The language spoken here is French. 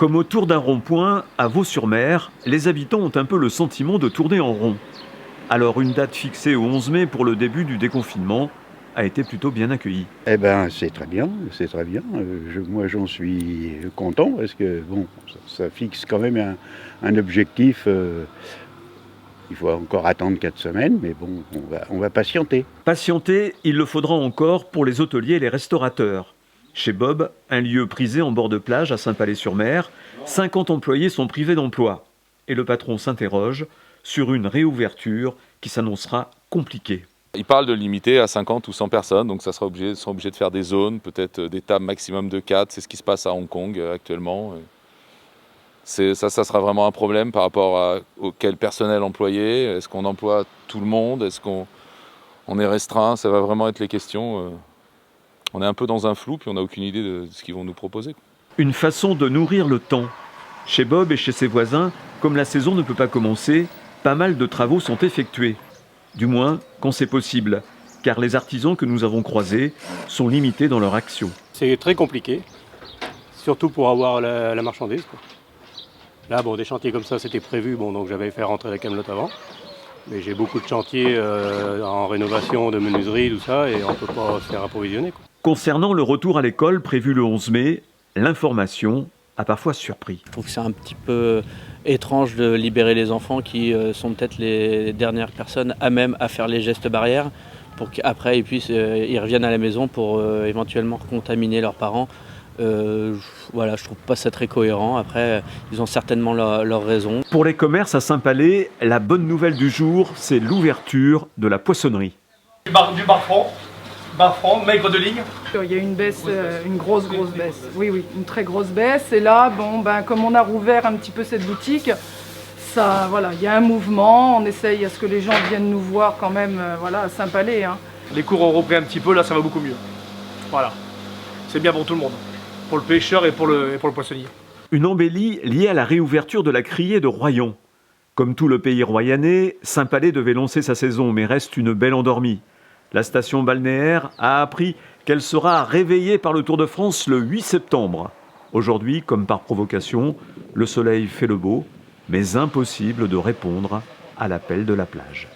Comme autour d'un rond-point, à Vaux-sur-Mer, les habitants ont un peu le sentiment de tourner en rond. Alors une date fixée au 11 mai pour le début du déconfinement a été plutôt bien accueillie. Eh ben, c'est très bien, c'est très bien. Moi, j'en suis content parce que bon, ça fixe quand même un objectif. Il faut encore attendre 4 semaines, mais bon, on va patienter. Patienter, il le faudra encore pour les hôteliers et les restaurateurs. Chez Bob, un lieu prisé en bord de plage à Saint-Palais-sur-Mer, 50 employés sont privés d'emploi. Et le patron s'interroge sur une réouverture qui s'annoncera compliquée. Ils parlent de limiter à 50 ou 100 personnes, donc ça sera ils seront obligés de faire des zones, peut-être des tables maximum de 4, c'est ce qui se passe à Hong Kong actuellement. Ça sera vraiment un problème par rapport au quel personnel employé. Est-ce qu'on emploie tout le monde? Est-ce qu'on est restreint? Ça va vraiment être les questions. On est un peu dans un flou, puis on n'a aucune idée de ce qu'ils vont nous proposer. Une façon de nourrir le temps. Chez Bob et chez ses voisins, comme la saison ne peut pas commencer, pas mal de travaux sont effectués. Du moins, quand c'est possible, car les artisans que nous avons croisés sont limités dans leur action. C'est très compliqué, surtout pour avoir la marchandise, quoi. Là, bon, des chantiers comme ça, c'était prévu, bon, donc j'avais fait rentrer la camelote avant. Mais j'ai beaucoup de chantiers en rénovation, de menuiserie, tout ça, et on ne peut pas se faire approvisionner, quoi. Concernant le retour à l'école prévu le 11 mai, l'information a parfois surpris. Je trouve que c'est un petit peu étrange de libérer les enfants qui sont peut-être les dernières personnes à même à faire les gestes barrières pour qu'après ils reviennent à la maison pour éventuellement contaminer leurs parents. Voilà, je trouve pas ça très cohérent. Après, ils ont certainement leur raison. Pour les commerces à Saint-Palais, la bonne nouvelle du jour, c'est l'ouverture de la poissonnerie. Du bar franc, maigre de ligne. Il y a une baisse, une grosse baisse. Oui, une très grosse baisse. Et là, comme on a rouvert un petit peu cette boutique, ça, voilà, il y a un mouvement. On essaye à ce que les gens viennent nous voir quand même, à Saint-Palais. Les cours ont repris un petit peu, là ça va beaucoup mieux. Voilà, c'est bien pour tout le monde, pour le pêcheur et pour le poissonnier. Une embellie liée à la réouverture de la criée de Royan. Comme tout le pays royannais, Saint-Palais devait lancer sa saison, mais reste une belle endormie. La station balnéaire a appris qu'elle sera réveillée par le Tour de France le 8 septembre. Aujourd'hui, comme par provocation, le soleil fait le beau, mais impossible de répondre à l'appel de la plage.